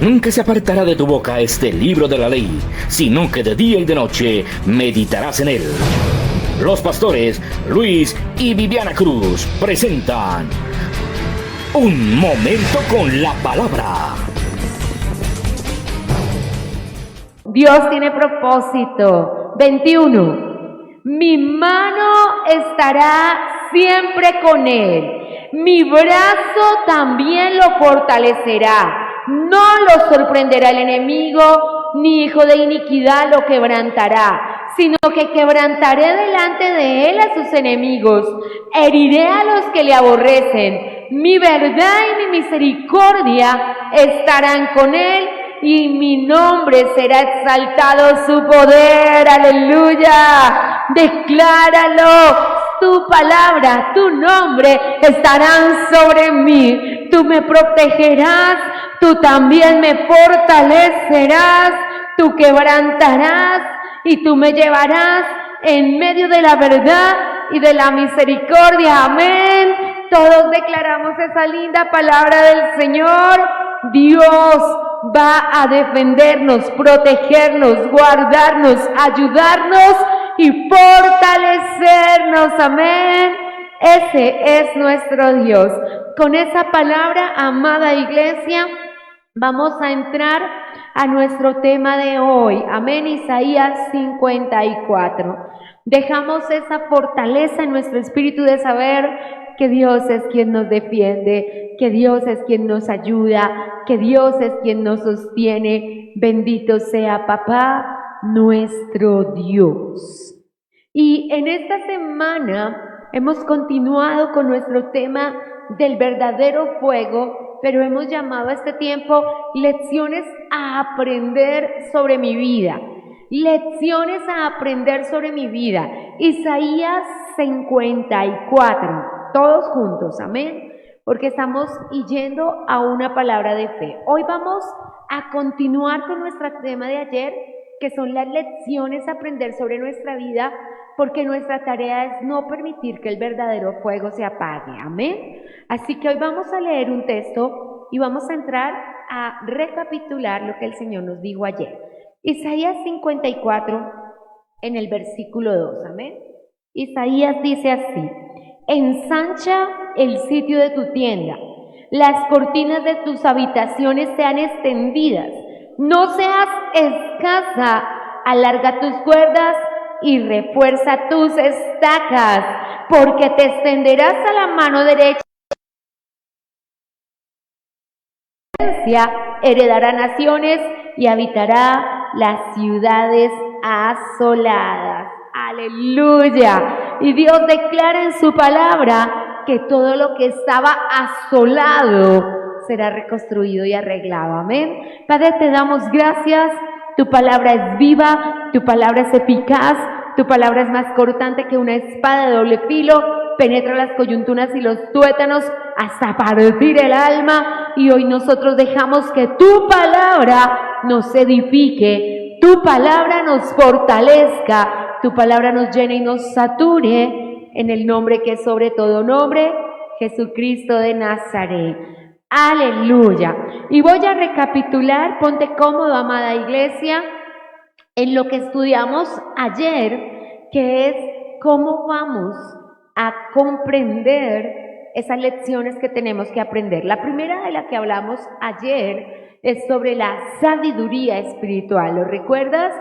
Nunca se apartará de tu boca este libro de la ley, sino que de día y de noche meditarás en él. Los pastores Luis y Viviana Cruz presentan Un Momento con la Palabra. Dios tiene propósito. 21. Mi mano estará siempre con él. Mi brazo también lo fortalecerá. No lo sorprenderá el enemigo, ni hijo de iniquidad lo quebrantará, sino que quebrantaré delante de él a sus enemigos. Heriré a los que le aborrecen. Mi verdad y mi misericordia estarán con él, y mi nombre será exaltado su poder. ¡Aleluya! Decláralo. Tu palabra, tu nombre estarán sobre mí. Tú me protegerás, tú también me fortalecerás, tú quebrantarás y tú me llevarás en medio de la verdad y de la misericordia. Amén. Todos declaramos esa linda palabra del Señor. Dios va a defendernos, protegernos, guardarnos, ayudarnos y fortalecernos. Amén. Ese es nuestro Dios. Con esa palabra, amada iglesia, vamos a entrar a nuestro tema de hoy. Amén. Isaías 54. Dejamos esa fortaleza en nuestro espíritu de saber que Dios es quien nos defiende, que Dios es quien nos ayuda, que Dios es quien nos sostiene. Bendito sea Papá, nuestro Dios. Y en esta semana hemos continuado con nuestro tema del verdadero fuego, pero hemos llamado a este tiempo lecciones a aprender sobre mi vida. Lecciones a aprender sobre mi vida. Isaías 54, todos juntos, amén, porque estamos yendo a una palabra de fe. Hoy vamos a continuar con nuestro tema de ayer, que son las lecciones a aprender sobre nuestra vida, porque nuestra tarea es no permitir que el verdadero fuego se apague, amén. Así que hoy vamos a leer un texto y vamos a entrar a recapitular lo que el Señor nos dijo ayer. Isaías 54, en el versículo 2, amén. Isaías dice así: ensancha el sitio de tu tienda, las cortinas de tus habitaciones sean extendidas, no seas escasa, alarga tus cuerdas y refuerza tus estacas, porque te extenderás a la mano derecha, heredará naciones y habitará las ciudades asoladas. Aleluya. Y Dios declara en su palabra que todo lo que estaba asolado será reconstruido y arreglado. Amén. Padre, te damos gracias. Tu palabra es viva, tu palabra es eficaz, tu palabra es más cortante que una espada de doble filo, penetra las coyunturas y los tuétanos hasta partir el alma. Y hoy nosotros dejamos que tu palabra nos edifique, tu palabra nos fortalezca, tu palabra nos llene y nos sature, en el nombre que es sobre todo nombre, Jesucristo de Nazaret. Aleluya. Y voy a recapitular, ponte cómodo, amada iglesia, en lo que estudiamos ayer, que es cómo vamos a comprender esas lecciones que tenemos que aprender. La primera de la que hablamos ayer es sobre la sabiduría espiritual. ¿Lo recuerdas?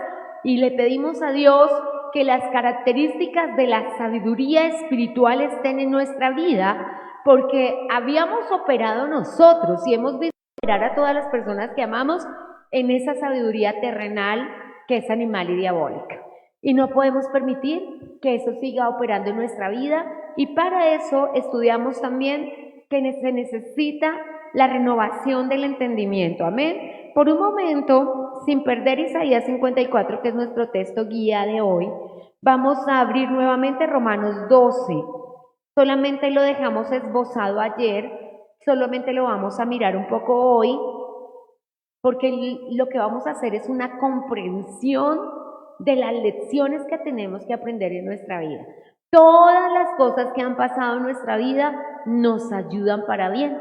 Y le pedimos a Dios que las características de la sabiduría espiritual estén en nuestra vida, porque habíamos operado nosotros y hemos visto operar a todas las personas que amamos en esa sabiduría terrenal que es animal y diabólica. Y no podemos permitir que eso siga operando en nuestra vida, y para eso estudiamos también que se necesita la renovación del entendimiento. Amén. Por un momento, sin perder Isaías 54, que es nuestro texto guía de hoy, vamos a abrir nuevamente Romanos 12. Solamente lo dejamos esbozado ayer, solamente lo vamos a mirar un poco hoy, porque lo que vamos a hacer es una comprensión de las lecciones que tenemos que aprender en nuestra vida. Todas las cosas que han pasado en nuestra vida nos ayudan para bien.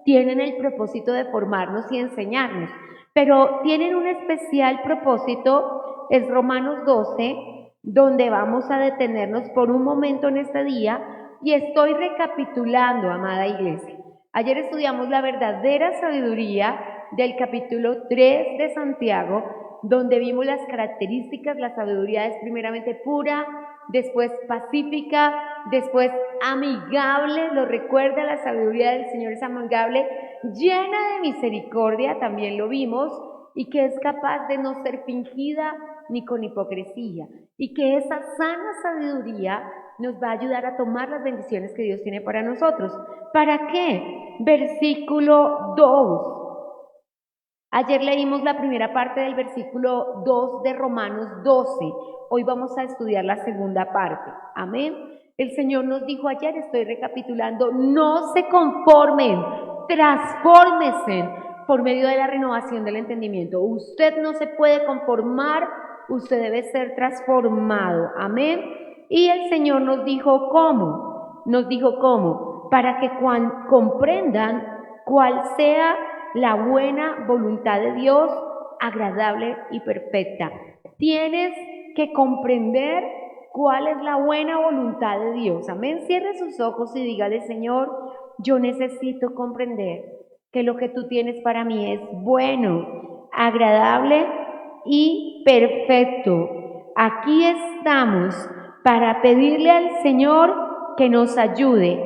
tienen el propósito de formarnos y enseñarnos, pero tienen un especial propósito, es Romanos 12, donde vamos a detenernos por un momento en este día, y estoy recapitulando, amada iglesia. Ayer estudiamos la verdadera sabiduría del capítulo 3 de Santiago, donde vimos las características. La sabiduría es primeramente pura, después pacífica, después amigable. Lo recuerda, la sabiduría del Señor es amigable, llena de misericordia, también lo vimos, y que es capaz de no ser fingida ni con hipocresía, y que esa sana sabiduría nos va a ayudar a tomar las bendiciones que Dios tiene para nosotros. ¿Para qué? Versículo 2. Ayer leímos la primera parte del versículo 2 de Romanos 12. Hoy vamos a estudiar la segunda parte. Amén. El Señor nos dijo ayer, estoy recapitulando, no se conformen, transfórmense por medio de la renovación del entendimiento. Usted no se puede conformar, usted debe ser transformado. Amén. Y el Señor nos dijo cómo. Nos dijo cómo. Para que comprendan cuál sea la buena voluntad de Dios, agradable y perfecta. Tienes que comprender cuál es la buena voluntad de Dios. Amén. Cierre sus ojos y dígale: Señor, yo necesito comprender que lo que tú tienes para mí es bueno, agradable y perfecto. Aquí estamos para pedirle al Señor que nos ayude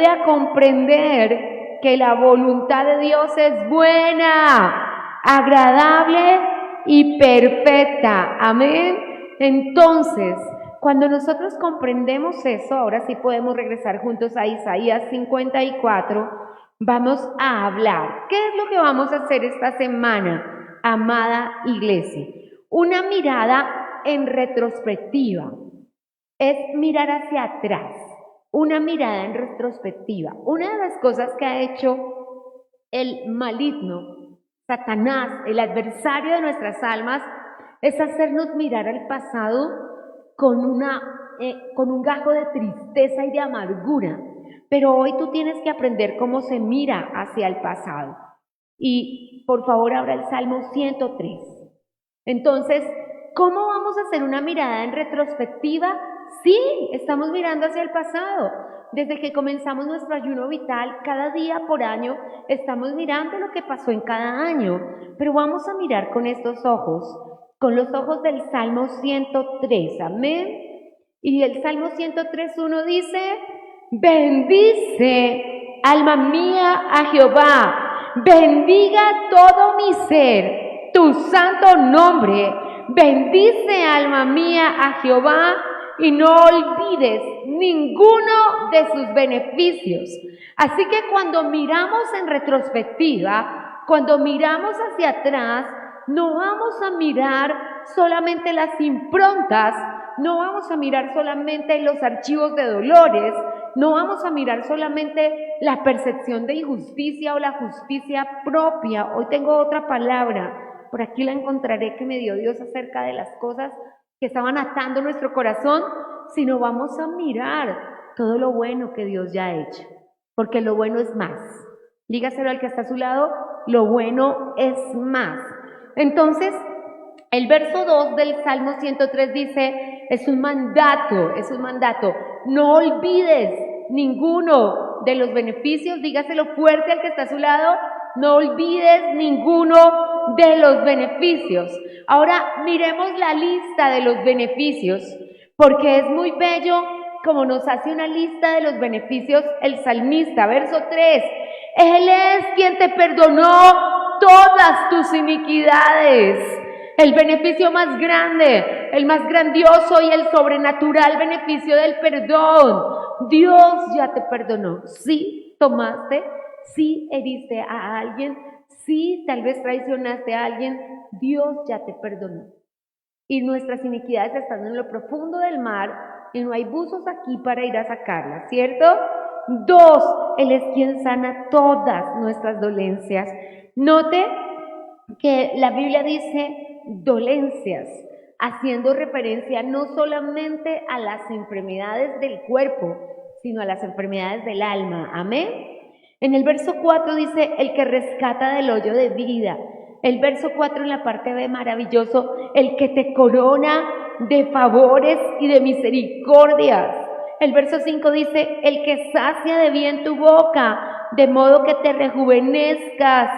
a comprender que la voluntad de Dios es buena, agradable y perfecta. Amén. Entonces, cuando nosotros comprendemos eso, ahora sí podemos regresar juntos a Isaías 54. Vamos a hablar. ¿Qué es lo que vamos a hacer esta semana, amada iglesia? Una mirada en retrospectiva. Es mirar hacia atrás. Una mirada en retrospectiva. Una de las cosas que ha hecho el maligno, Satanás, el adversario de nuestras almas, es hacernos mirar al pasado con un gajo de tristeza y de amargura. Pero hoy tú tienes que aprender cómo se mira hacia el pasado. Y por favor abra el Salmo 103. Entonces, ¿cómo vamos a hacer una mirada en retrospectiva? Sí, estamos mirando hacia el pasado. Desde que comenzamos nuestro ayuno vital, cada día por año, estamos mirando lo que pasó en cada año. Pero vamos a mirar con estos ojos, con los ojos del Salmo 103. Amén. Y el Salmo 103:1 dice: bendice, alma mía, a Jehová. Bendiga todo mi ser, tu santo nombre. Bendice, alma mía, a Jehová, y no olvides ninguno de sus beneficios. Así que cuando miramos en retrospectiva, cuando miramos hacia atrás, no vamos a mirar solamente las improntas, no vamos a mirar solamente los archivos de dolores, no vamos a mirar solamente la percepción de injusticia o la justicia propia. Hoy tengo otra palabra, por aquí la encontraré, que me dio Dios acerca de las cosas que estaban atando nuestro corazón, sino vamos a mirar todo lo bueno que Dios ya ha hecho, porque lo bueno es más. Dígaselo al que está a su lado: lo bueno es más. Entonces, el verso 2 del Salmo 103 dice, es un mandato, no olvides ninguno de los beneficios. Dígaselo fuerte al que está a su lado: no olvides ninguno de los beneficios. Ahora miremos la lista de los beneficios, porque es muy bello como nos hace una lista de los beneficios el salmista. Verso 3, Él es quien te perdonó todas tus iniquidades. El beneficio más grande, el más grandioso y el sobrenatural beneficio del perdón. Dios ya te perdonó. Sí tomaste, sí heriste a alguien, sí tal vez traicionaste a alguien, Dios ya te perdonó. Y nuestras iniquidades están en lo profundo del mar y no hay buzos aquí para ir a sacarlas, ¿cierto? 2, Él es quien sana todas nuestras dolencias. Note que la Biblia dice dolencias, haciendo referencia no solamente a las enfermedades del cuerpo, sino a las enfermedades del alma. Amén. En el verso 4 dice, el que rescata del hoyo de vida. El verso 4 en la parte B, maravilloso, el que te corona de favores y de misericordias. El verso 5 dice, el que sacia de bien tu boca, de modo que te rejuvenezcas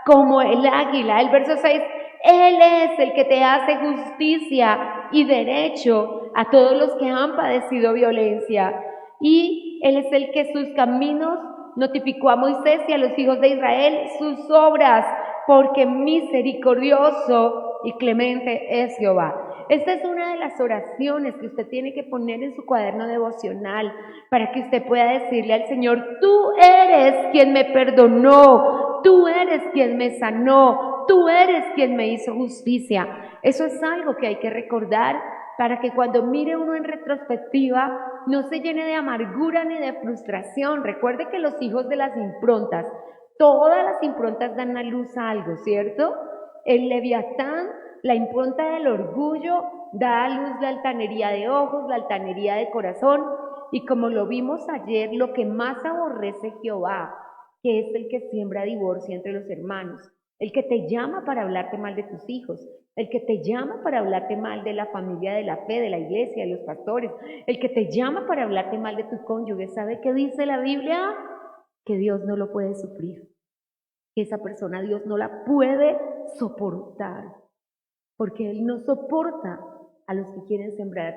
como el águila. El verso 6, Él es el que te hace justicia y derecho a todos los que han padecido violencia. Y Él es el que sus caminos notificó a Moisés y a los hijos de Israel sus obras, porque misericordioso y clemente es Jehová. Esta es una de las oraciones que usted tiene que poner en su cuaderno devocional para que usted pueda decirle al Señor, tú eres quien me perdonó, tú eres quien me sanó, tú eres quien me hizo justicia. Eso es algo que hay que recordar para que cuando mire uno en retrospectiva no se llene de amargura ni de frustración. Recuerde que los hijos de las improntas, todas las improntas dan a luz a algo, ¿cierto? El leviatán, la impronta del orgullo, da a luz la altanería de ojos, la altanería de corazón, y como lo vimos ayer, lo que más aborrece Jehová, que es el que siembra divorcio entre los hermanos, el que te llama para hablarte mal de tus hijos, el que te llama para hablarte mal de la familia de la fe, de la iglesia, de los pastores, el que te llama para hablarte mal de tu cónyuge. ¿Sabe qué dice la Biblia? Que Dios no lo puede sufrir, que esa persona Dios no la puede soportar, porque Él no soporta a los que quieren sembrar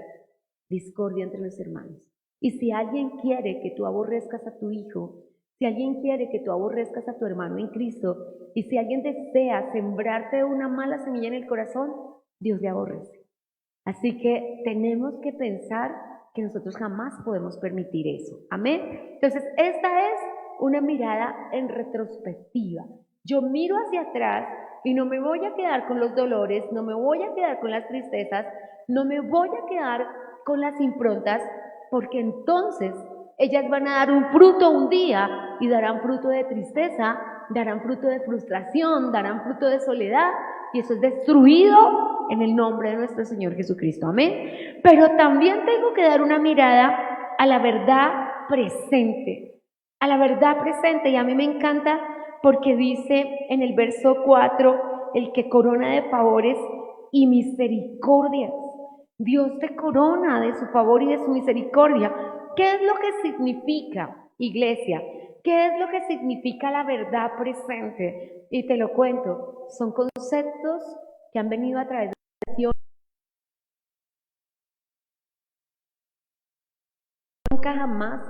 discordia entre los hermanos. Y si alguien quiere que tú aborrezcas a tu hijo, si alguien quiere que tú aborrezcas a tu hermano en Cristo, y si alguien desea sembrarte una mala semilla en el corazón, Dios le aborrece. Así que tenemos que pensar que nosotros jamás podemos permitir eso. Amén. Entonces, esta es una mirada en retrospectiva. Yo miro hacia atrás y no me voy a quedar con los dolores, no me voy a quedar con las tristezas, no me voy a quedar con las improntas, porque entonces ellas van a dar un fruto un día y darán fruto de tristeza, darán fruto de frustración, darán fruto de soledad, y eso es destruido en el nombre de nuestro Señor Jesucristo. Amén. Pero también tengo que dar una mirada a la verdad presente, a la verdad presente, y a mí me encanta porque dice en el verso 4, el que corona de favores y misericordias. Dios te corona de su favor y de su misericordia. ¿Qué es lo que significa, iglesia? ¿Qué es lo que significa la verdad presente? Y te lo cuento, son conceptos que han venido a través de la oración. Nunca jamás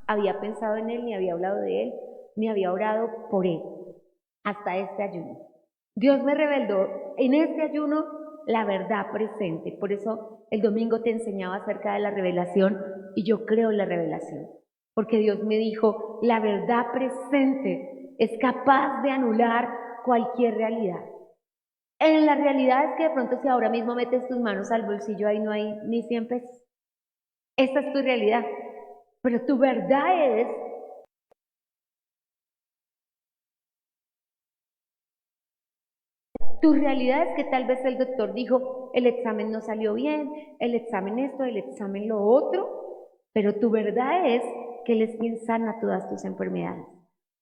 había pensado en él, ni había hablado de él, ni había orado por él, hasta este ayuno. Dios me reveló en este ayuno la verdad presente. Por eso el domingo te enseñaba acerca de la revelación, y yo creo en la revelación, porque Dios me dijo, la verdad presente es capaz de anular cualquier realidad. En la realidad es que de pronto si ahora mismo metes tus manos al bolsillo, ahí no hay ni 100 pesos. Esta es tu realidad, pero tu verdad es tu realidad es que tal vez el doctor dijo, el examen no salió bien, el examen esto, el examen lo otro, pero tu verdad es que Él es quien sana todas tus enfermedades.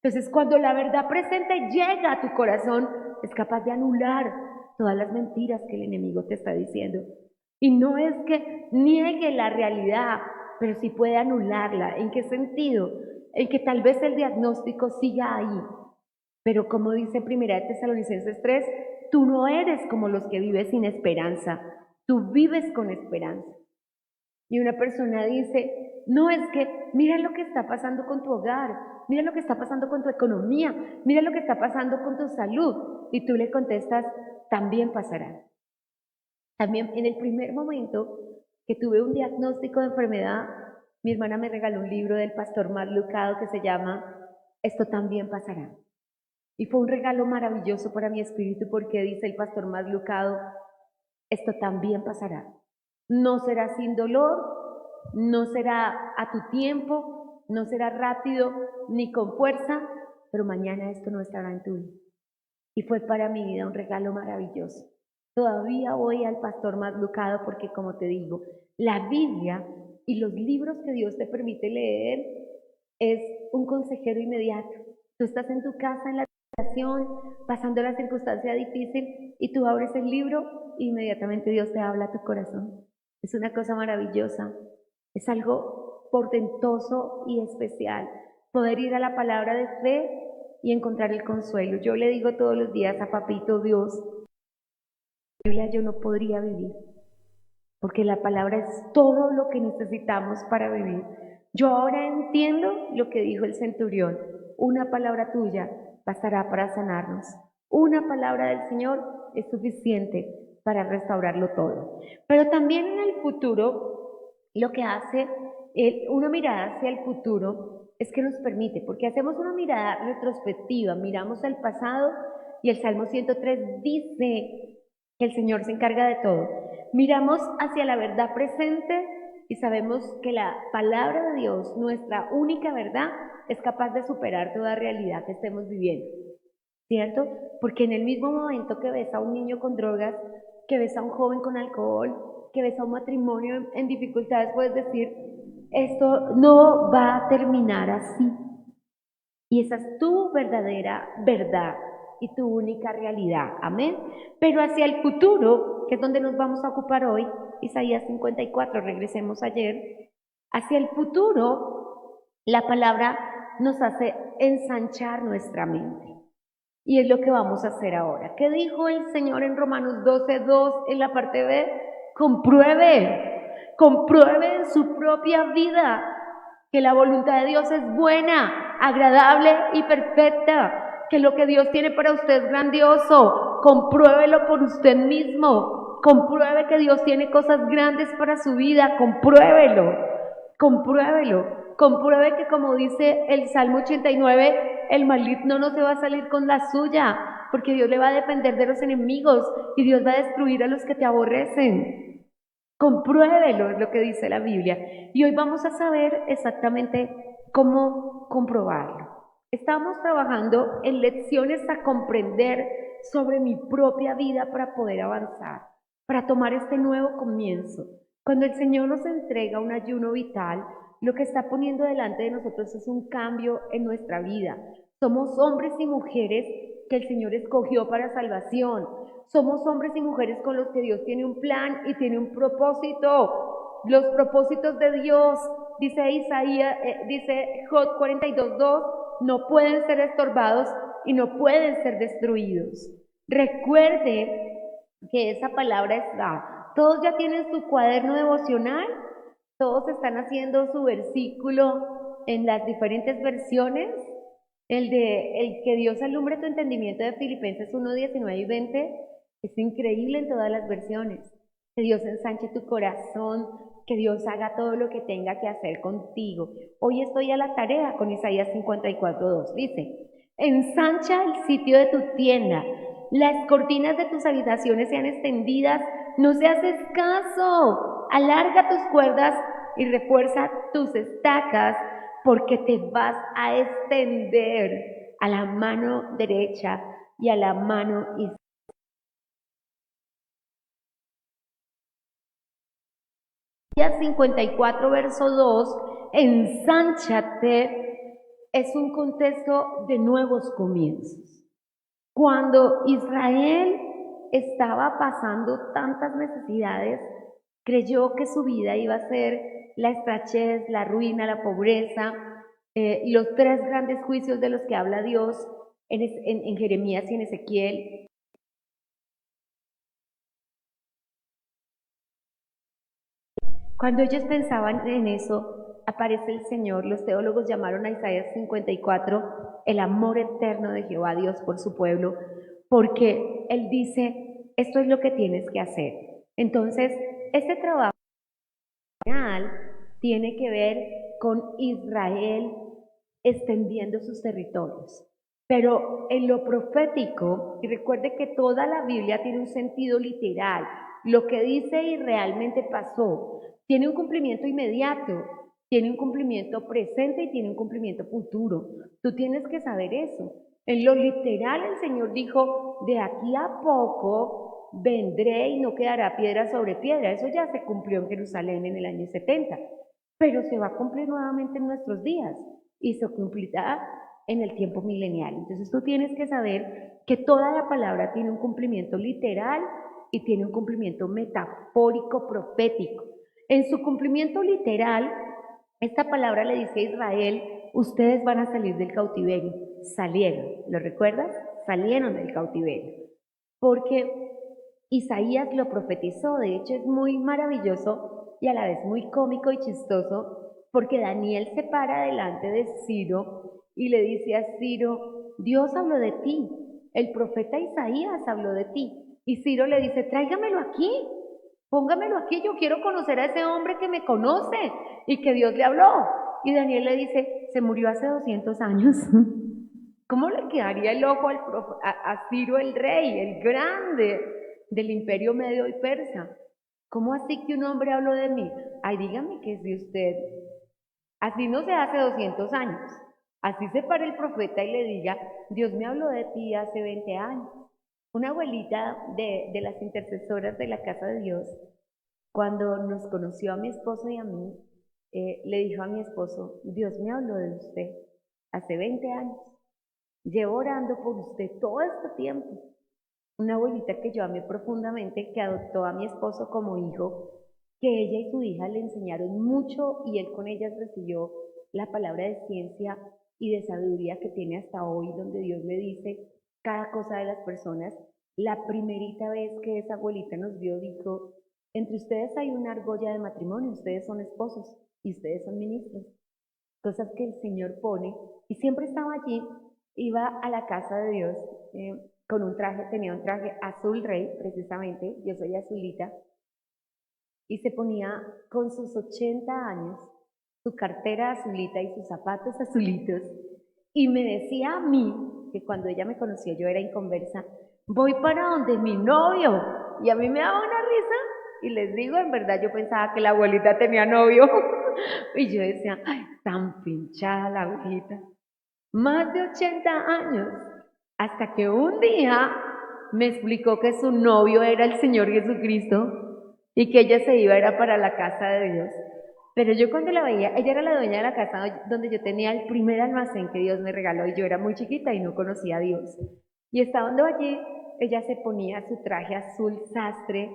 Entonces, cuando la verdad presente llega a tu corazón, es capaz de anular todas las mentiras que el enemigo te está diciendo. Y no es que niegue la realidad, pero sí puede anularla. ¿En qué sentido? En que tal vez el diagnóstico siga ahí, pero como dice 1 Tesalonicenses 3, tú no eres como los que vives sin esperanza, tú vives con esperanza. Y una persona dice, no, es que mira lo que está pasando con tu hogar, mira lo que está pasando con tu economía, mira lo que está pasando con tu salud. Y tú le contestas, también pasará. También en el primer momento que tuve un diagnóstico de enfermedad, mi hermana me regaló un libro del pastor Mark Lucado que se llama Esto también pasará. Y fue un regalo maravilloso para mi espíritu porque dice el pastor Mark Lucado, esto también pasará. No será sin dolor, no será a tu tiempo, no será rápido ni con fuerza, pero mañana esto no estará en tu vida. Y fue para mi vida un regalo maravilloso. Todavía voy al pastor Mark Lucado porque, como te digo, la Biblia y los libros que Dios te permite leer es un consejero inmediato. Tú estás en tu casa, en la habitación, pasando la circunstancia difícil y tú abres el libro e inmediatamente Dios te habla a tu corazón. Es una cosa maravillosa, es algo portentoso y especial poder ir a la palabra de fe y encontrar el consuelo. Yo le digo todos los días a Papito Dios, la Biblia yo no podría vivir, porque la palabra es todo lo que necesitamos para vivir. Yo ahora entiendo lo que dijo el centurión, una palabra tuya bastará para sanarnos. Una palabra del Señor es suficiente para restaurarlo todo. Pero también en el futuro, lo que hace una mirada hacia el futuro es que nos permite, porque hacemos una mirada retrospectiva, miramos el pasado y el Salmo 103 dice que el Señor se encarga de todo. Miramos hacia la verdad presente y sabemos que la palabra de Dios, nuestra única verdad, es capaz de superar toda realidad que estemos viviendo, ¿cierto? Porque en el mismo momento que ves a un niño con drogas, que ves a un joven con alcohol, que ves a un matrimonio en dificultades, puedes decir, esto no va a terminar así. Y esa es tu verdadera verdad y tu única realidad, amén. Pero hacia el futuro, que es donde nos vamos a ocupar hoy, Isaías 54, regresemos ayer, hacia el futuro, la palabra nos hace ensanchar nuestra mente. Y es lo que vamos a hacer ahora. ¿Qué dijo el Señor en Romanos 12:2 en la parte B? Compruebe en su propia vida que la voluntad de Dios es buena, agradable y perfecta, que lo que Dios tiene para usted es grandioso. Compruébelo por usted mismo, compruebe que Dios tiene cosas grandes para su vida, compruébelo, compruebe que como dice el Salmo 89, el maligno no se va a salir con la suya, porque Dios le va a defender de los enemigos y Dios va a destruir a los que te aborrecen. Compruébelo, es lo que dice la Biblia. Y hoy vamos a saber exactamente cómo comprobarlo. Estamos trabajando en lecciones a comprender sobre mi propia vida para poder avanzar, para tomar este nuevo comienzo. Cuando el Señor nos entrega un ayuno vital, lo que está poniendo delante de nosotros es un cambio en nuestra vida. Somos hombres y mujeres que el Señor escogió para salvación. Somos hombres y mujeres con los que Dios tiene un plan y tiene un propósito. Los propósitos de Dios, dice Isaías, dice Job 42:2, no pueden ser estorbados y no pueden ser destruidos. Recuerde que esa palabra está. Todos ya tienen su cuaderno devocional, todos están haciendo su versículo en las diferentes versiones. El que Dios alumbre tu entendimiento de Filipenses 1:19 y 20 es increíble en todas las versiones. Que Dios ensanche tu corazón, que Dios haga todo lo que tenga que hacer contigo. Hoy estoy a la tarea con Isaías 54:2. Dice, ensancha el sitio de tu tienda, las cortinas de tus habitaciones sean extendidas, no seas escaso, alarga tus cuerdas y refuerza tus estacas, porque te vas a extender a la mano derecha y a la mano izquierda. 54, verso 2, ensánchate, es un contexto de nuevos comienzos. Cuando Israel estaba pasando tantas necesidades, creyó que su vida iba a ser la estrechez, la ruina, la pobreza, los tres grandes juicios de los que habla Dios en Jeremías y en Ezequiel. Cuando ellos pensaban en eso, aparece el Señor. Los teólogos llamaron a Isaías 54 el amor eterno de Jehová Dios por su pueblo, porque Él dice, esto es lo que tienes que hacer. Entonces, este trabajo final tiene que ver con Israel extendiendo sus territorios. Pero en lo profético, y recuerde que toda la Biblia tiene un sentido literal, lo que dice y realmente pasó, tiene un cumplimiento inmediato, tiene un cumplimiento presente y tiene un cumplimiento futuro. Tú tienes que saber eso. En lo literal el Señor dijo, de aquí a poco vendré y no quedará piedra sobre piedra. Eso ya se cumplió en Jerusalén en el año 70, pero se va a cumplir nuevamente en nuestros días y se cumplirá en el tiempo milenial. Entonces tú tienes que saber que toda la palabra tiene un cumplimiento literal y tiene un cumplimiento metafórico, profético. En su cumplimiento literal, esta palabra le dice a Israel, ustedes van a salir del cautiverio. Salieron, ¿lo recuerdas? Salieron del cautiverio. Porque Isaías lo profetizó, de hecho es muy maravilloso y a la vez muy cómico y chistoso, porque Daniel se para delante de Ciro y le dice a Ciro, Dios habló de ti, el profeta Isaías habló de ti. Y Ciro le dice, tráigamelo aquí, póngamelo aquí, yo quiero conocer a ese hombre que me conoce y que Dios le habló. Y Daniel le dice, se murió hace 200 años. ¿Cómo le quedaría el ojo a Ciro el rey, el grande del imperio medio y persa? ¿Cómo así que un hombre habló de mí? Ay, dígame que es de usted. Así no se hace 200 años. Así se para el profeta y le diga, Dios me habló de ti hace 20 años. Una abuelita de las intercesoras de la casa de Dios, cuando nos conoció a mi esposo y a mí, le dijo a mi esposo, Dios me habló de usted hace 20 años. Llevo orando por usted todo este tiempo. Una abuelita que yo amé profundamente, que adoptó a mi esposo como hijo, que ella y su hija le enseñaron mucho y él con ellas recibió la palabra de ciencia y de sabiduría que tiene hasta hoy, donde Dios le dice cada cosa de las personas. La primerita vez que esa abuelita nos vio dijo, entre ustedes hay una argolla de matrimonio, ustedes son esposos y ustedes son ministros. Cosas que el Señor pone, y siempre estaba allí, iba a la casa de Dios con un traje, tenía un traje azul rey, precisamente, yo soy azulita, y se ponía con sus 80 años, su cartera azulita y sus zapatos azulitos, y me decía a mí, que cuando ella me conoció yo era inconversa, voy para donde mi novio, y a mí me daba una risa, y les digo, en verdad yo pensaba que la abuelita tenía novio, y yo decía, ay, tan pinchada la abuelita, más de 80 años, hasta que un día me explicó que su novio era el Señor Jesucristo y que ella se iba era para la casa de Dios. Pero yo cuando la veía, ella era la dueña de la casa donde yo tenía el primer almacén que Dios me regaló y yo era muy chiquita y no conocía a Dios. Y estando allí, ella se ponía su traje azul sastre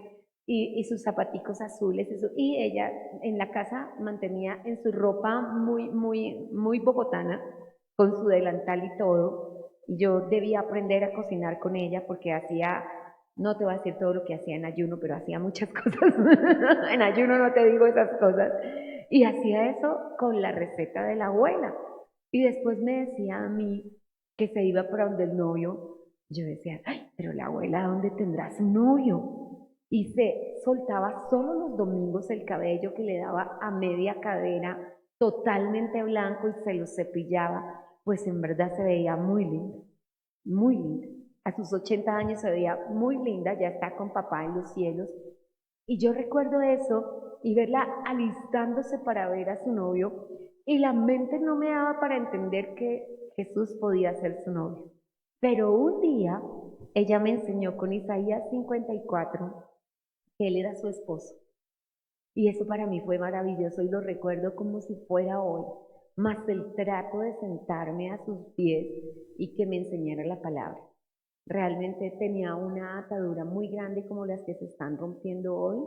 y sus zapaticos azules y ella en la casa mantenía en su ropa muy bogotana, con su delantal y todo. Y yo debía aprender a cocinar con ella porque hacía, no te voy a decir todo lo que hacía en ayuno, pero hacía muchas cosas. En ayuno no te digo esas cosas. Y hacía eso con la receta de la abuela. Y después me decía a mí que se iba para donde el novio. Yo decía, ay, pero la abuela, ¿dónde tendrá su novio? Y se soltaba solo los domingos el cabello que le daba a media cadera, totalmente blanco y se lo cepillaba, pues en verdad se veía muy linda, muy linda. A sus 80 años se veía muy linda, ya está con papá en los cielos. Y yo recuerdo eso y verla alistándose para ver a su novio y la mente no me daba para entender que Jesús podía ser su novio. Pero un día ella me enseñó con Isaías 54 que él era su esposo. Y eso para mí fue maravilloso y lo recuerdo como si fuera hoy, más el trato de sentarme a sus pies y que me enseñara la palabra. Realmente tenía una atadura muy grande como las que se están rompiendo hoy.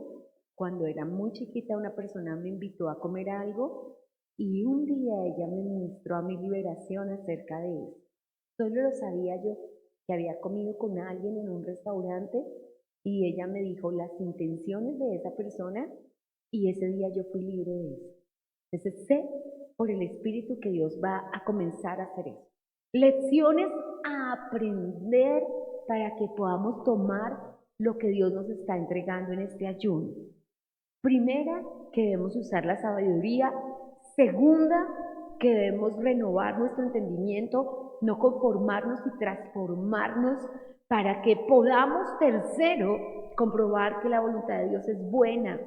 Cuando era muy chiquita una persona me invitó a comer algo y un día ella me ministró a mi liberación acerca de eso. Solo lo sabía yo, que había comido con alguien en un restaurante y ella me dijo las intenciones de esa persona y ese día yo fui libre de eso. Entonces sé por el Espíritu que Dios va a comenzar a hacer eso. Lecciones a aprender para que podamos tomar lo que Dios nos está entregando en este ayuno. Primera, que debemos usar la sabiduría. Segunda, que debemos renovar nuestro entendimiento, no conformarnos y transformarnos para que podamos, tercero, comprobar que la voluntad de Dios es buena,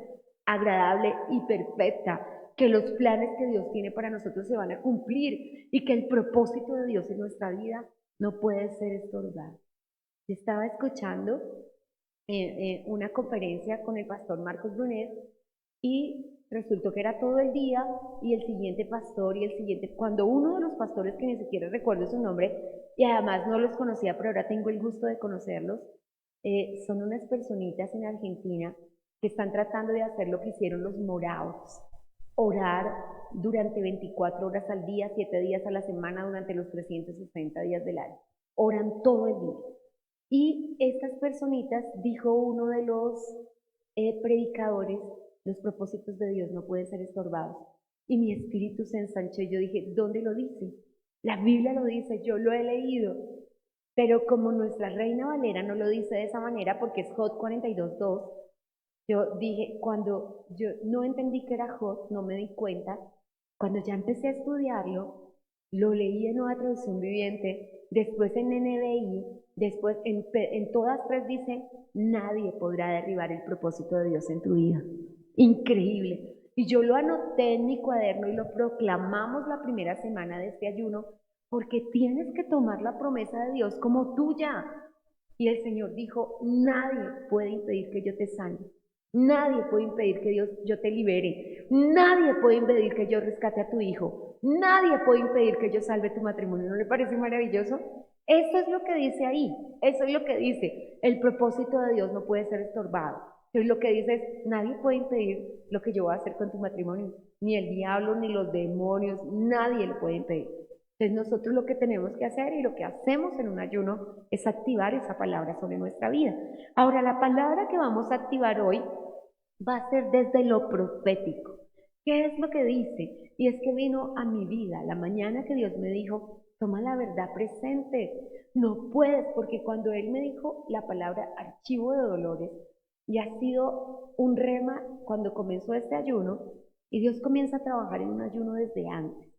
agradable y perfecta, que los planes que Dios tiene para nosotros se van a cumplir y que el propósito de Dios en nuestra vida no puede ser estorbado. Yo estaba escuchando una conferencia con el pastor Marcos Brunet y resultó que era todo el día y el siguiente pastor y el siguiente, cuando uno de los pastores, que ni siquiera recuerdo su nombre y además no los conocía, pero ahora tengo el gusto de conocerlos, son unas personitas en Argentina que están tratando de hacer lo que hicieron los morados, orar durante 24 horas al día, 7 días a la semana, durante los 360 días del año. Oran todo el día. Y estas personitas, dijo uno de los predicadores, los propósitos de Dios no pueden ser estorbados. Y mi espíritu se ensanchó y yo dije, ¿dónde lo dice? La Biblia lo dice, yo lo he leído. Pero como nuestra Reina Valera no lo dice de esa manera, porque es Job 42:2, yo dije, cuando yo no entendí que era Job, no me di cuenta, cuando ya empecé a estudiarlo, lo leí en Nueva Traducción Viviente, después en NBI, después en todas tres dicen, nadie podrá derribar el propósito de Dios en tu vida. Increíble. Y yo lo anoté en mi cuaderno y lo proclamamos la primera semana de este ayuno, porque tienes que tomar la promesa de Dios como tuya. Y el Señor dijo, nadie puede impedir que yo te sane. Nadie puede impedir que yo te libere. Nadie puede impedir que yo rescate a tu hijo. Nadie puede impedir que yo salve tu matrimonio. ¿No le parece maravilloso? Eso es lo que dice ahí. Eso es lo que dice. El propósito de Dios no puede ser estorbado. Entonces lo que dice es, nadie puede impedir lo que yo voy a hacer con tu matrimonio. Ni el diablo, ni los demonios. Nadie lo puede impedir. Entonces nosotros lo que tenemos que hacer y lo que hacemos en un ayuno es activar esa palabra sobre nuestra vida. Ahora, la palabra que vamos a activar hoy va a ser desde lo profético. ¿Qué es lo que dice? Y es que vino a mi vida la mañana que Dios me dijo, toma la verdad presente. No puedes, porque cuando Él me dijo la palabra archivo de dolores, y ha sido un rema cuando comenzó este ayuno, y Dios comienza a trabajar en un ayuno desde antes.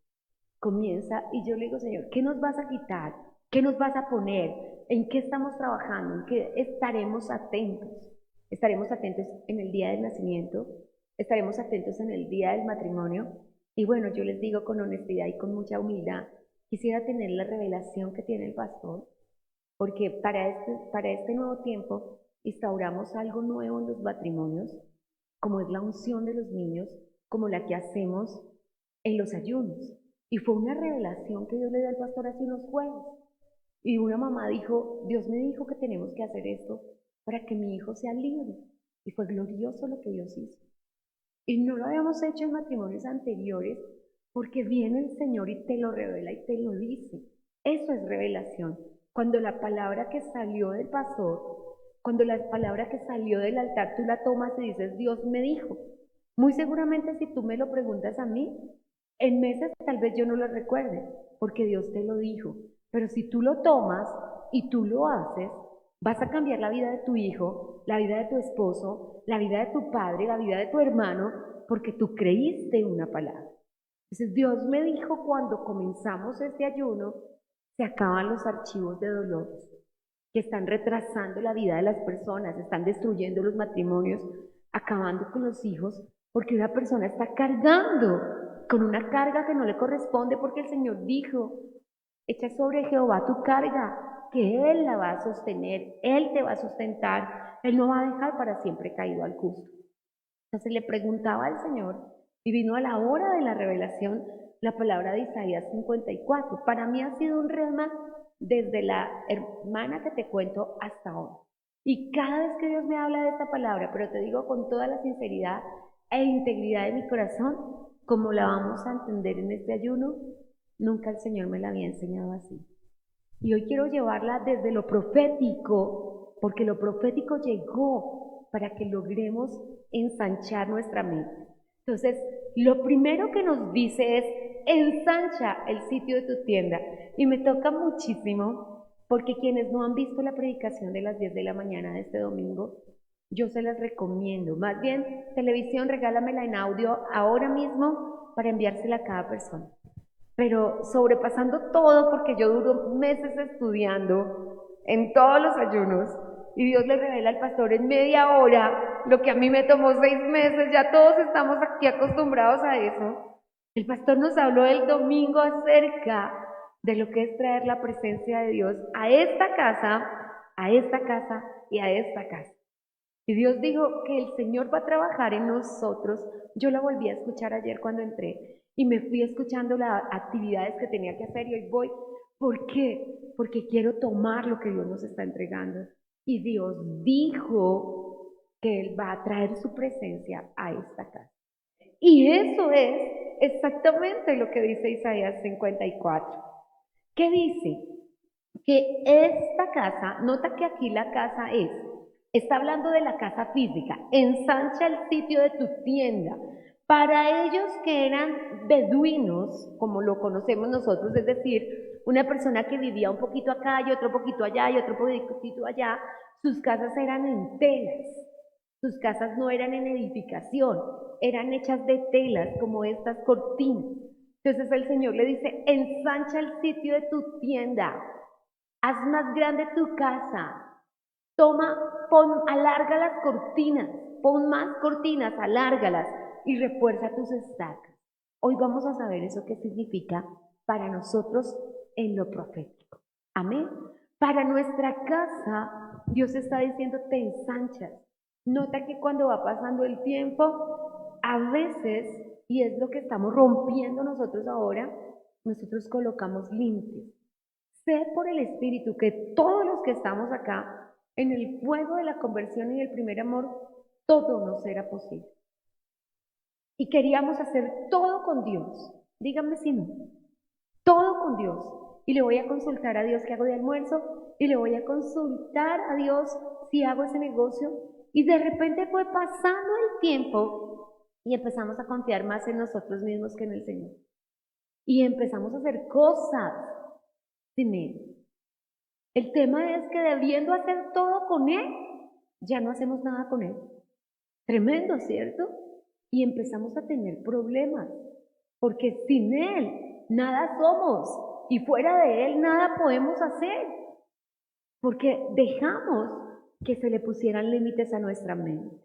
Comienza y yo le digo, Señor, ¿qué nos vas a quitar? ¿Qué nos vas a poner? ¿En qué estamos trabajando? ¿En qué estaremos atentos? Estaremos atentos en el día del nacimiento, estaremos atentos en el día del matrimonio. Y bueno, yo les digo con honestidad y con mucha humildad, quisiera tener la revelación que tiene el pastor, porque para este nuevo tiempo instauramos algo nuevo en los matrimonios, como es la unción de los niños, como la que hacemos en los ayunos. Y fue una revelación que Dios le dio al pastor hace unos jueves. Y una mamá dijo, Dios me dijo que tenemos que hacer esto para que mi hijo sea libre. Y fue glorioso lo que Dios hizo. Y no lo habíamos hecho en matrimonios anteriores porque viene el Señor y te lo revela y te lo dice. Eso es revelación. Cuando la palabra que salió del pastor, cuando la palabra que salió del altar, tú la tomas y dices, Dios me dijo. Muy seguramente si tú me lo preguntas a mí, en meses tal vez yo no lo recuerde, porque Dios te lo dijo. Pero si tú lo tomas y tú lo haces, vas a cambiar la vida de tu hijo, la vida de tu esposo, la vida de tu padre, la vida de tu hermano, porque tú creíste una palabra. Entonces Dios me dijo cuando comenzamos este ayuno, se acaban los archivos de dolores que están retrasando la vida de las personas, están destruyendo los matrimonios, acabando con los hijos, porque una persona está cargando con una carga que no le corresponde, porque el Señor dijo, echa sobre Jehová tu carga, que Él la va a sostener, Él te va a sustentar, Él no va a dejar para siempre caído al justo. Entonces le preguntaba al Señor, y vino a la hora de la revelación la palabra de Isaías 54. Para mí ha sido un rema desde la hermana que te cuento hasta hoy. Y cada vez que Dios me habla de esta palabra, pero te digo con toda la sinceridad e integridad de mi corazón, como la vamos a entender en este ayuno, nunca el Señor me la había enseñado así. Y hoy quiero llevarla desde lo profético, porque lo profético llegó para que logremos ensanchar nuestra mente. Entonces, lo primero que nos dice es, ensancha el sitio de tu tienda. Y me toca muchísimo, porque quienes no han visto la predicación de las 10 de la mañana de este domingo, yo se las recomiendo. Más bien, televisión, regálamela en audio ahora mismo para enviársela a cada persona. Pero sobrepasando todo, porque yo duro meses estudiando en todos los ayunos, y Dios le revela al pastor en media hora lo que a mí me tomó 6 meses, ya todos estamos aquí acostumbrados a eso. El pastor nos habló el domingo acerca de lo que es traer la presencia de Dios a esta casa y a esta casa. Y Dios dijo que el Señor va a trabajar en nosotros. Yo la volví a escuchar ayer cuando entré y me fui escuchando las actividades que tenía que hacer y hoy voy. ¿Por qué? Porque quiero tomar lo que Dios nos está entregando. Y Dios dijo que Él va a traer su presencia a esta casa. Y eso es exactamente lo que dice Isaías 54. ¿Qué dice? Que esta casa, nota que aquí la casa está hablando de la casa física, ensancha el sitio de tu tienda. Para ellos que eran beduinos, como lo conocemos nosotros, es decir, una persona que vivía un poquito acá y otro poquito allá y otro poquito allá, sus casas eran en telas, sus casas no eran en edificación, eran hechas de telas como estas cortinas. Entonces el Señor le dice, ensancha el sitio de tu tienda, haz más grande tu casa, alarga las cortinas, pon más cortinas, alárgalas y refuerza tus estacas. Hoy vamos a saber eso qué significa para nosotros en lo profético. Amén. Para nuestra casa, Dios está diciendo, te ensanchas. Nota que cuando va pasando el tiempo, a veces, y es lo que estamos rompiendo nosotros ahora, nosotros colocamos límites. Sé por el Espíritu que todos los que estamos acá, en el fuego de la conversión y del primer amor, todo nos era posible. Y queríamos hacer todo con Dios. Díganme si no. Todo con Dios. Y le voy a consultar a Dios qué hago de almuerzo. Y le voy a consultar a Dios si hago ese negocio. Y de repente fue pasando el tiempo y empezamos a confiar más en nosotros mismos que en el Señor. Y empezamos a hacer cosas sin Él. El tema es que debiendo hacer todo con Él, ya no hacemos nada con Él. Tremendo, ¿cierto? Y empezamos a tener problemas, porque sin Él nada somos y fuera de Él nada podemos hacer, porque dejamos que se le pusieran límites a nuestra mente.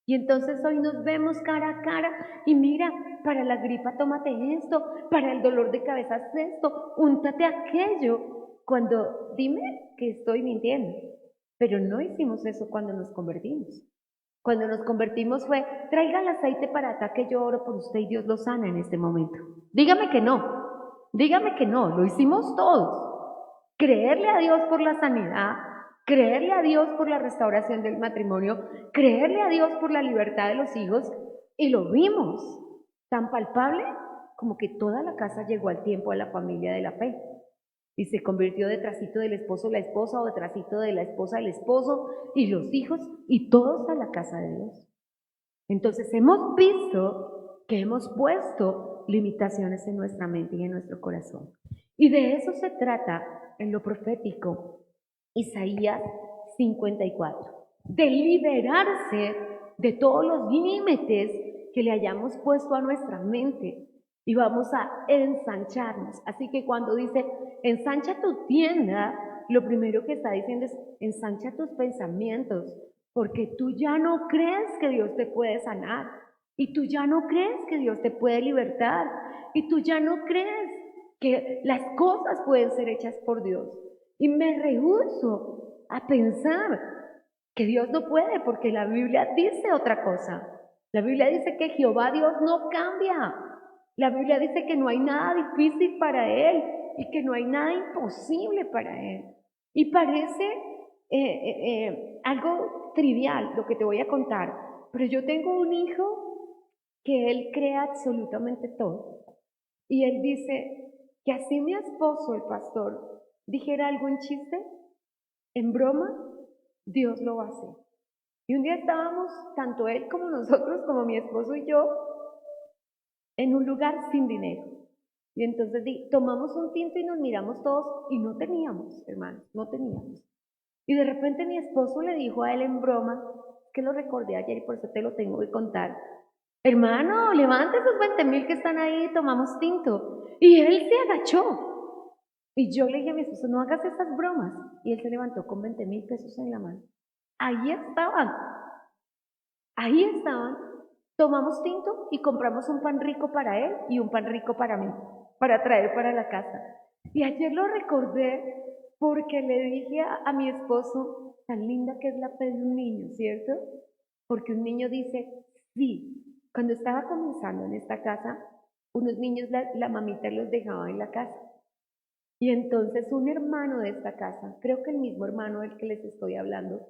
Y entonces hoy nos vemos cara a cara y mira, para la gripa tómate esto, para el dolor de cabeza haz esto, úntate aquello. Cuando dime que estoy mintiendo, pero no hicimos eso cuando nos convertimos. Cuando nos convertimos fue, traiga el aceite para acá que yo oro por usted y Dios lo sana en este momento. Dígame que no, lo hicimos todos. Creerle a Dios por la sanidad, creerle a Dios por la restauración del matrimonio, creerle a Dios por la libertad de los hijos, y lo vimos tan palpable como que toda la casa llegó al tiempo a la familia de la fe. Y se convirtió detrásito del esposo la esposa, o detrásito de la esposa el esposo, y los hijos, y todos a la casa de Dios. Entonces hemos visto que hemos puesto limitaciones en nuestra mente y en nuestro corazón. Y de eso se trata en lo profético, Isaías 54, de liberarse de todos los límites que le hayamos puesto a nuestra mente y vamos a ensancharnos. Así que cuando dice, ensancha tu tienda, lo primero que está diciendo es, ensancha tus pensamientos, porque tú ya no crees que Dios te puede sanar, y tú ya no crees que Dios te puede libertar, y tú ya no crees que las cosas pueden ser hechas por Dios. Y me rehúso a pensar que Dios no puede, porque la Biblia dice otra cosa. La Biblia dice que Jehová Dios no cambia. La Biblia dice que no hay nada difícil para Él y que no hay nada imposible para Él. Y parece algo trivial lo que te voy a contar, pero yo tengo un hijo que él cree absolutamente todo. Y él dice que así mi esposo, el pastor, dijera algo en chiste, en broma, Dios lo va a hacer. Y un día estábamos, tanto él como nosotros, como mi esposo y yo, en un lugar sin dinero. Y entonces tomamos un tinto y nos miramos todos y no teníamos, hermanos, no teníamos. Y de repente mi esposo le dijo a él en broma, que lo recordé ayer y por eso te lo tengo que contar, hermano, levante esos 20,000 que están ahí, tomamos tinto. Y él se agachó. Y yo le dije a mi esposo, no hagas esas bromas. Y él se levantó con 20,000 pesos en la mano. Ahí estaban. Ahí estaban. Tomamos tinto y compramos un pan rico para él y un pan rico para mí, para traer para la casa. Y ayer lo recordé porque le dije a mi esposo, tan linda que es la fe de un niño, ¿cierto? Porque un niño dice, sí. Cuando estaba comenzando en esta casa, unos niños la mamita los dejaba en la casa. Y entonces un hermano de esta casa, creo que el mismo hermano del que les estoy hablando,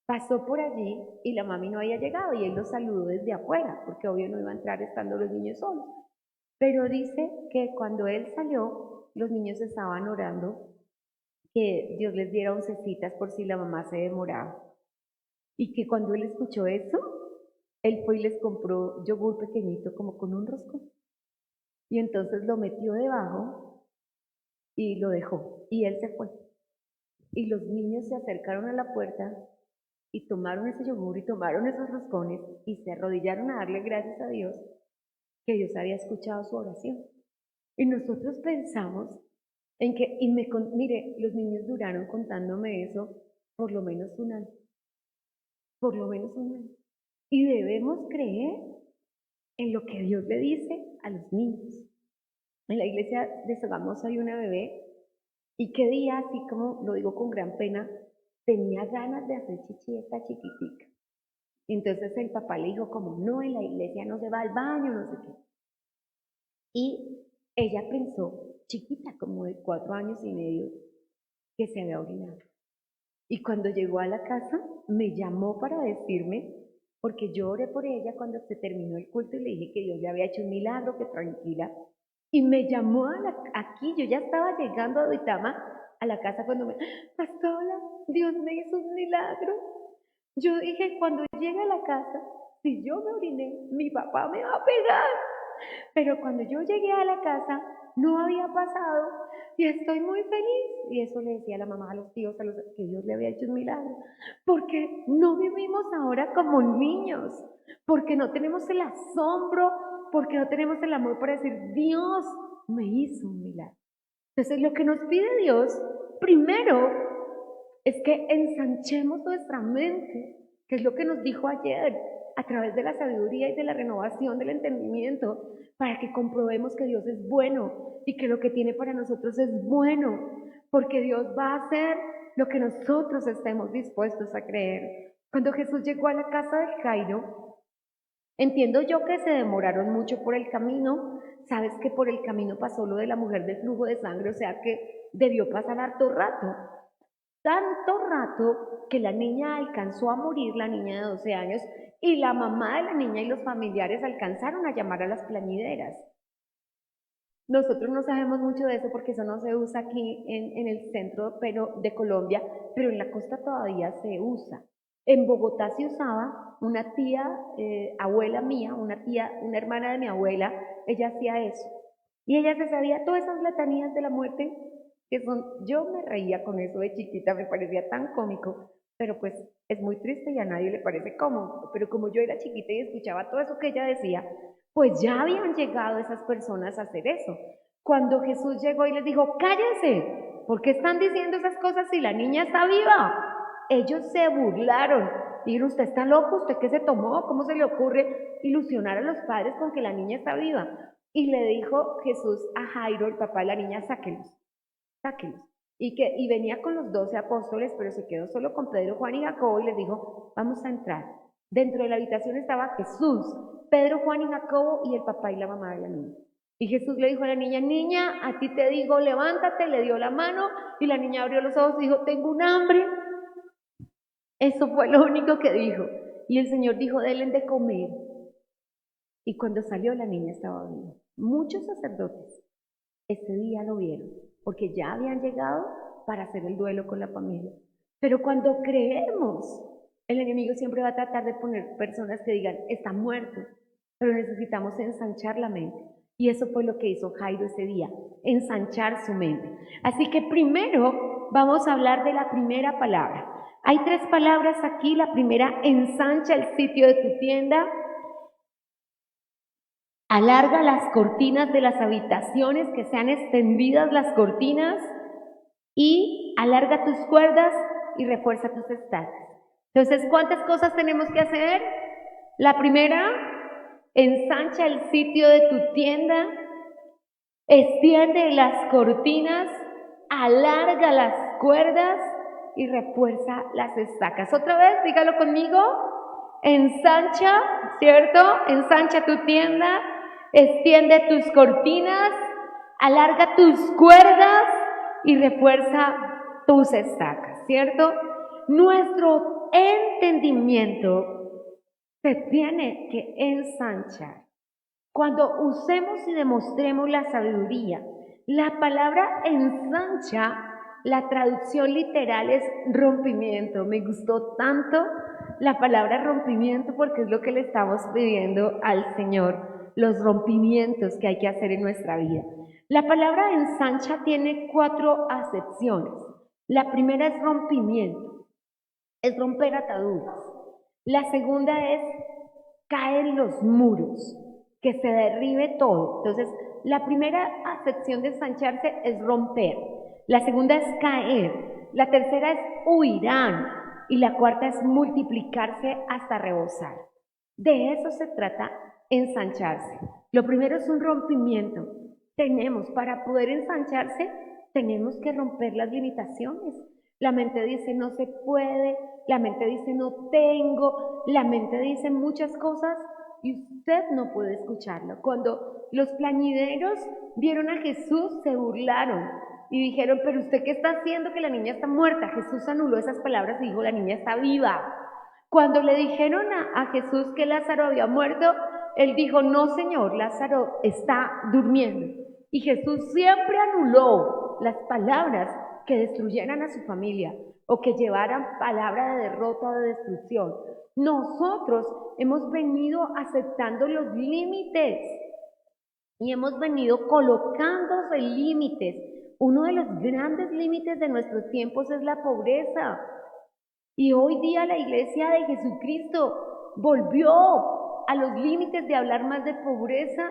pasó por allí y la mami no había llegado y él los saludó desde afuera, porque obvio no iba a entrar estando los niños solos. Pero dice que cuando él salió, los niños estaban orando que Dios les diera oncecitas por si la mamá se demoraba. Y que cuando él escuchó eso, él fue y les compró yogur pequeñito como con un rosco. Y entonces lo metió debajo y lo dejó. Y él se fue. Y los niños se acercaron a la puerta y tomaron ese yogur y tomaron esos roscones y se arrodillaron a darle gracias a Dios que Dios había escuchado su oración. Y nosotros pensamos en que, mire, los niños duraron contándome eso por lo menos un año. Por lo menos un año. Y debemos creer en lo que Dios le dice a los niños. En la iglesia de Sogamos hay una bebé y qué día, así como lo digo con gran pena, tenía ganas de hacer chichi esta chiquitica. Y entonces el papá le dijo como, no, en la iglesia no se va al baño, no sé qué. Y ella pensó, chiquita, como de 4 años y medio, que se había orinado. Y cuando llegó a la casa, me llamó para decirme, porque yo oré por ella cuando se terminó el culto y le dije que Dios le había hecho un milagro, que tranquila. Y me llamó aquí, yo ya estaba llegando a Duitama, a la casa cuando Pastora, Dios me hizo un milagro. Yo dije, cuando llegue a la casa, si yo me oriné, mi papá me va a pegar. Pero cuando yo llegué a la casa, no había pasado y estoy muy feliz. Y eso le decía a la mamá, a los tíos, que Dios le había hecho un milagro. Porque no vivimos ahora como niños, porque no tenemos el asombro, porque no tenemos el amor para decir, Dios me hizo un milagro. Entonces lo que nos pide Dios, primero, es que ensanchemos nuestra mente, que es lo que nos dijo ayer, a través de la sabiduría y de la renovación del entendimiento, para que comprobemos que Dios es bueno y que lo que tiene para nosotros es bueno, porque Dios va a hacer lo que nosotros estemos dispuestos a creer. Cuando Jesús llegó a la casa de Jairo, entiendo yo que se demoraron mucho por el camino. Sabes que por el camino pasó lo de la mujer del flujo de sangre, o sea que debió pasar harto rato. Tanto rato que la niña alcanzó a morir, la niña de 12 años, y la mamá de la niña y los familiares alcanzaron a llamar a las plañideras. Nosotros no sabemos mucho de eso porque eso no se usa aquí en el centro de Colombia, pero en la costa todavía se usa. En Bogotá se usaba, una tía, abuela mía, una hermana de mi abuela, ella hacía eso. Y ella se sabía todas esas letanías de la muerte, yo me reía con eso de chiquita, me parecía tan cómico, pero pues es muy triste y a nadie le parece cómodo. Pero como yo era chiquita y escuchaba todo eso que ella decía, pues ya habían llegado esas personas a hacer eso. Cuando Jesús llegó y les dijo, cállense, ¿por qué están diciendo esas cosas si la niña está viva? Ellos se burlaron. Dijeron, usted está loco, ¿usted qué se tomó? ¿Cómo se le ocurre ilusionar a los padres con que la niña está viva? Y le dijo Jesús a Jairo, el papá de la niña, sáquenlos. Y venía con los 12 apóstoles, pero se quedó solo con Pedro, Juan y Jacobo y les dijo, vamos a entrar. Dentro de la habitación estaba Jesús, Pedro, Juan y Jacobo y el papá y la mamá de la niña. Y Jesús le dijo a la niña, niña, a ti te digo, levántate, le dio la mano y la niña abrió los ojos y dijo, tengo un hambre. Eso fue lo único que dijo. Y el Señor dijo, denle de comer. Y cuando salió la niña estaba viva. Muchos sacerdotes ese día lo vieron, porque ya habían llegado para hacer el duelo con la familia. Pero cuando creemos, el enemigo siempre va a tratar de poner personas que digan, está muerto, pero necesitamos ensanchar la mente. Y eso fue lo que hizo Jairo ese día, ensanchar su mente. Así que primero vamos a hablar de la primera palabra. Hay 3 palabras aquí. La primera, ensancha el sitio de tu tienda. Alarga las cortinas de las habitaciones, que sean extendidas las cortinas, y alarga tus cuerdas y refuerza tus estacas. Entonces, ¿cuántas cosas tenemos que hacer? La primera, ensancha el sitio de tu tienda, extiende las cortinas, alarga las cuerdas y refuerza las estacas. Otra vez, dígalo conmigo. Ensancha, ¿cierto? Ensancha tu tienda, extiende tus cortinas, alarga tus cuerdas y refuerza tus estacas, ¿cierto? Nuestro entendimiento se tiene que ensanchar. Cuando usemos y demostremos la sabiduría, la palabra ensancha, la traducción literal es rompimiento. Me gustó tanto la palabra rompimiento porque es lo que le estamos pidiendo al Señor, los rompimientos que hay que hacer en nuestra vida. La palabra ensancha tiene 4 acepciones. La primera es rompimiento, es romper ataduras. La segunda es caen los muros, que se derribe todo. Entonces, la primera acepción de ensancharse es romper. La segunda es caer. La tercera es huirán. Y la cuarta es multiplicarse hasta rebosar. De eso se trata ensancharse. Lo primero es un rompimiento. Para poder ensancharse, tenemos que romper las limitaciones. La mente dice no se puede, la mente dice no tengo, la mente dice muchas cosas y usted no puede escucharlo. Cuando los plañideros vieron a Jesús, se burlaron y dijeron, pero usted qué está haciendo, que la niña está muerta. Jesús anuló esas palabras y dijo, la niña está viva. Cuando le dijeron a Jesús que Lázaro había muerto, él dijo, no señor, Lázaro está durmiendo. Y Jesús siempre anuló las palabras que destruyeran a su familia o que llevaran palabra de derrota o de destrucción. Nosotros hemos venido aceptando los límites y hemos venido colocándose límites. Uno de los grandes límites de nuestros tiempos es la pobreza. Y hoy día la iglesia de Jesucristo volvió a los límites de hablar más de pobreza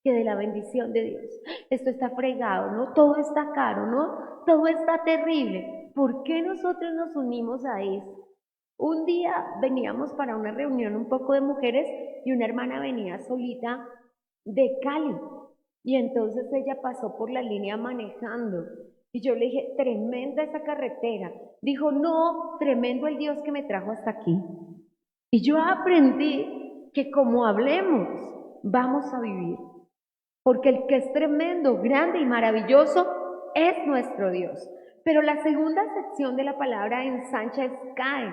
que de la bendición de Dios. Esto está fregado, ¿no? Todo está caro, ¿no? Todo está terrible. ¿Por qué nosotros nos unimos a eso? Un día veníamos para una reunión un poco de mujeres y una hermana venía solita de Cali. Y entonces ella pasó por la línea manejando. Y yo le dije, tremenda esa carretera. Dijo, no, tremendo el Dios que me trajo hasta aquí. Y yo aprendí que como hablemos, vamos a vivir. Porque el que es tremendo, grande y maravilloso es nuestro Dios. Pero la segunda acepción de la palabra ensancha es cae.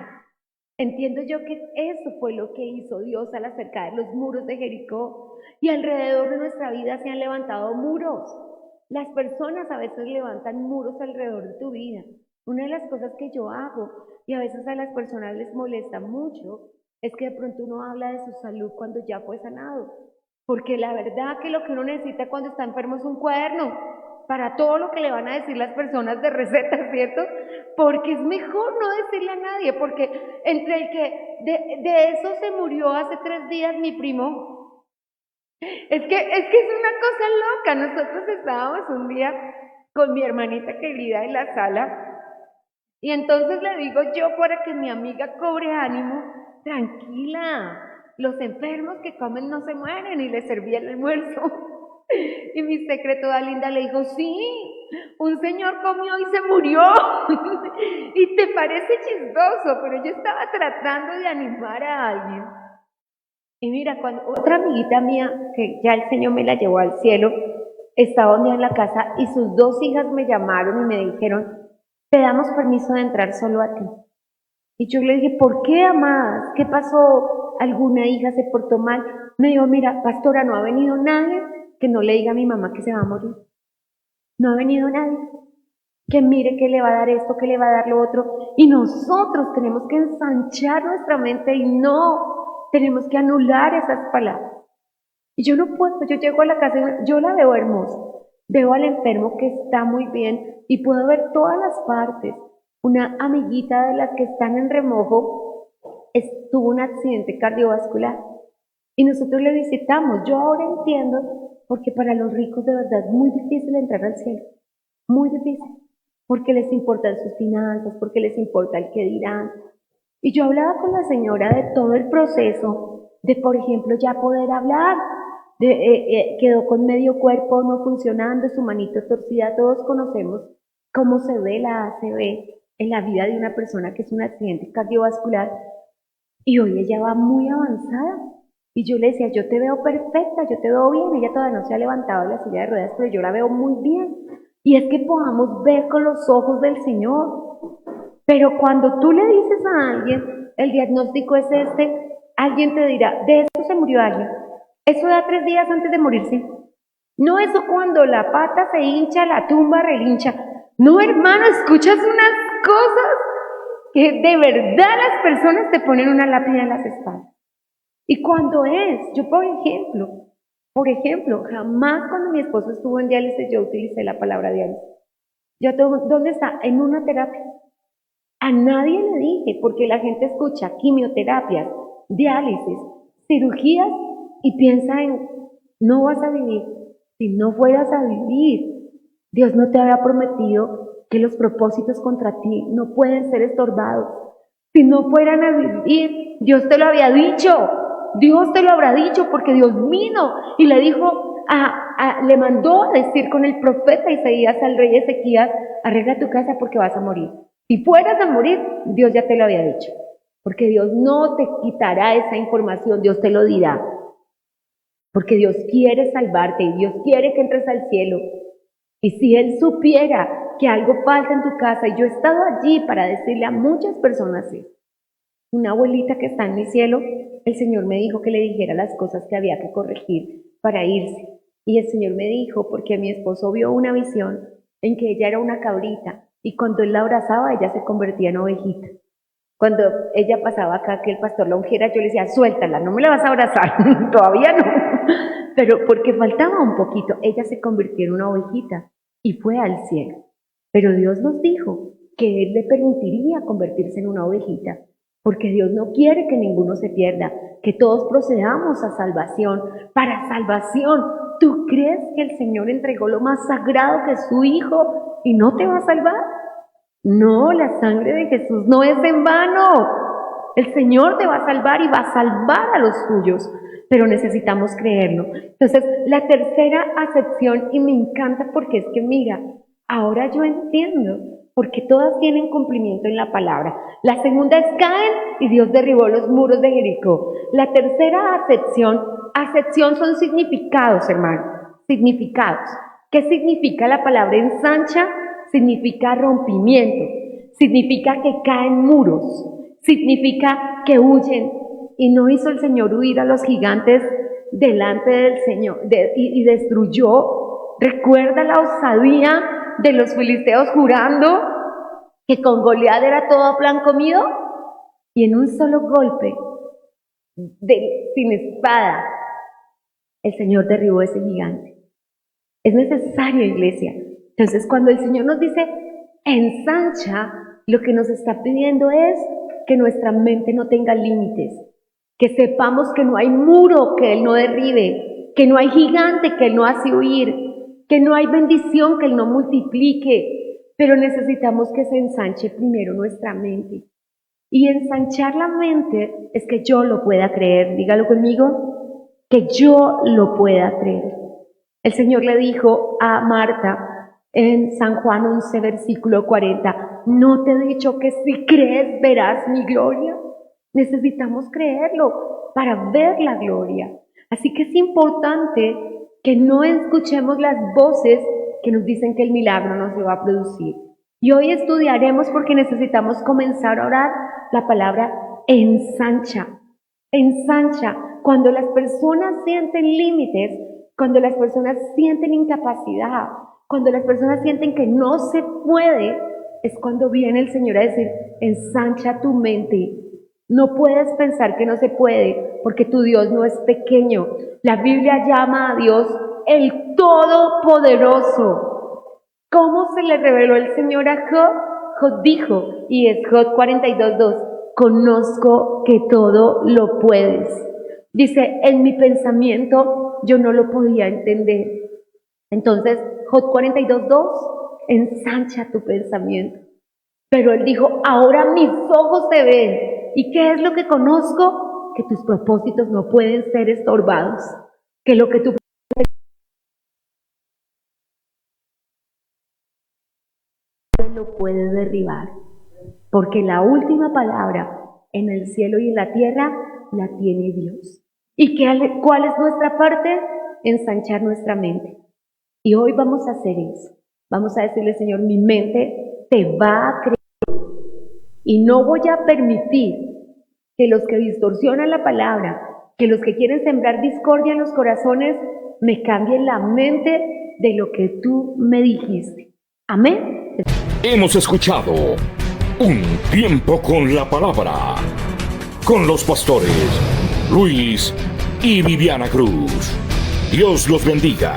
Entiendo yo que eso fue lo que hizo Dios al acercar los muros de Jericó. Y alrededor de nuestra vida se han levantado muros. Las personas a veces levantan muros alrededor de tu vida. Una de las cosas que yo hago, y a veces a las personas les molesta mucho, es que de pronto uno habla de su salud cuando ya fue sanado. Porque la verdad que lo que uno necesita cuando está enfermo es un cuaderno para todo lo que le van a decir las personas de recetas, ¿cierto? Porque es mejor no decirle a nadie, porque entre el que de eso se murió hace 3 días mi primo, es que es una cosa loca. Nosotros estábamos un día con mi hermanita querida en la sala y entonces le digo yo, para que mi amiga cobre ánimo, tranquila, los enfermos que comen no se mueren, y le serví el almuerzo. Y mi secreto toda linda le dijo, sí, un señor comió y se murió. Y te parece chistoso, pero yo estaba tratando de animar a alguien. Y mira, cuando otra amiguita mía, que ya el Señor me la llevó al cielo, estaba un día en la casa y sus 2 hijas me llamaron y me dijeron, te damos permiso de entrar solo a ti. Y yo le dije, ¿por qué, amadas? ¿Qué pasó? ¿Alguna hija se portó mal? Me dijo, mira, pastora, no ha venido nadie que no le diga a mi mamá que se va a morir. No ha venido nadie que mire que le va a dar esto, que le va a dar lo otro. Y nosotros tenemos que ensanchar nuestra mente y no tenemos que anular esas palabras. Y yo no puedo, yo llego a la casa y yo la veo hermosa. Veo al enfermo que está muy bien y puedo ver todas las partes. Una amiguita de las que están en remojo tuvo un accidente cardiovascular y nosotros le visitamos. Yo ahora entiendo porque para los ricos de verdad es muy difícil entrar al cielo, muy difícil, porque les importan sus finanzas, porque les importa el qué dirán. Y yo hablaba con la señora de todo el proceso, de por ejemplo ya poder hablar, quedó con medio cuerpo no funcionando, su manito torcida. Todos conocemos cómo se ve la ACV. en la vida de una persona que es un accidente cardiovascular y hoy ella va muy avanzada. Y yo le decía, yo te veo perfecta, yo te veo bien. Ella todavía no se ha levantado de la silla de ruedas, pero yo la veo muy bien. Y es que podamos ver con los ojos del Señor. Pero cuando tú le dices a alguien, el diagnóstico es este, alguien te dirá, de esto se murió alguien. Eso da 3 días antes de morirse. No eso cuando la pata se hincha, la tumba relincha. No, hermano, escuchas unas cosas que de verdad las personas te ponen una lápida en las espaldas. Y cuando yo por ejemplo, jamás cuando mi esposo estuvo en diálisis yo utilicé la palabra diálisis. ¿Dónde está? En una terapia. A nadie le dije, porque la gente escucha quimioterapias, diálisis, cirugías y piensa en, no vas a vivir. Si no fueras a vivir, Dios no te había prometido que los propósitos contra ti no pueden ser estorbados. Si no fueran a vivir, Dios te lo había dicho. Dios te lo habrá dicho porque Dios vino y le dijo, le mandó a decir con el profeta Isaías al rey Ezequías, arregla tu casa porque vas a morir. Si fueras a morir, Dios ya te lo había dicho. Porque Dios no te quitará esa información, Dios te lo dirá. Porque Dios quiere salvarte y Dios quiere que entres al cielo. Y si Él supiera que algo falta en tu casa, y yo he estado allí para decirle a muchas personas esto. Una abuelita que está en el cielo, el Señor me dijo que le dijera las cosas que había que corregir para irse. Y el Señor me dijo, porque mi esposo vio una visión en que ella era una cabrita, y cuando Él la abrazaba, ella se convertía en ovejita. Cuando ella pasaba acá, que el pastor la ungiera, yo le decía, suéltala, no me la vas a abrazar, todavía no. Pero porque faltaba un poquito, ella se convirtió en una ovejita y fue al cielo. Pero Dios nos dijo que Él le permitiría convertirse en una ovejita, porque Dios no quiere que ninguno se pierda, que todos procedamos a salvación. Para salvación, ¿tú crees que el Señor entregó lo más sagrado que es su Hijo y no te va a salvar? No, la sangre de Jesús no es en vano. El Señor te va a salvar y va a salvar a los suyos, pero necesitamos creerlo. Entonces, la tercera acepción, y me encanta porque es que mira, ahora yo entiendo porque todas tienen cumplimiento en la palabra. La segunda es caen y Dios derribó los muros de Jericó. La tercera acepción son significados, hermano, significados. ¿Qué significa la palabra ensancha? Significa rompimiento, significa que caen muros, significa que huyen. Y no hizo el Señor huir a los gigantes delante del Señor y destruyó. Recuerda la osadía de los filisteos jurando que con Goliat era todo plan comido, y en un solo golpe sin espada el Señor derribó a ese gigante. Es necesario, iglesia. Entonces, cuando el Señor nos dice ensancha, lo que nos está pidiendo es que nuestra mente no tenga límites, que sepamos que no hay muro que Él no derribe, que no hay gigante que Él no hace huir, que no hay bendición que Él no multiplique, pero necesitamos que se ensanche primero nuestra mente. Y ensanchar la mente es que yo lo pueda creer. Dígalo conmigo, que yo lo pueda creer. El Señor le dijo a Marta en San Juan 11, versículo 40, ¿no te he dicho que si crees verás mi gloria? Necesitamos creerlo para ver la gloria. Así que es importante que no escuchemos las voces que nos dicen que el milagro no se va a producir. Y hoy estudiaremos porque necesitamos comenzar a orar la palabra ensancha. Ensancha. Cuando las personas sienten límites, cuando las personas sienten incapacidad, cuando las personas sienten que no se puede, es cuando viene el Señor a decir, ensancha tu mente. No puedes pensar que no se puede, porque tu Dios no es pequeño. La Biblia llama a Dios el Todopoderoso. ¿Cómo se le reveló el Señor a Job? Job dijo, y es Job 42:2, conozco que todo lo puedes. Dice, en mi pensamiento yo no lo podía entender. Entonces, Job 42:2, ensancha tu pensamiento. Pero él dijo, ahora mis ojos te ven. ¿Y qué es lo que conozco? Que tus propósitos no pueden ser estorbados. Que lo que tú lo puedes derribar. porque la última palabra en el cielo y en la tierra la tiene Dios. ¿Y cuál es nuestra parte? Ensanchar nuestra mente. Y hoy vamos a hacer eso. Vamos a decirle, Señor, mi mente te va a creer y no voy a permitir que los que distorsionan la palabra, que los que quieren sembrar discordia en los corazones, me cambien la mente de lo que tú me dijiste. Amén. Hemos escuchado Un Tiempo con la Palabra, con los pastores Luis y Viviana Cruz. Dios los bendiga.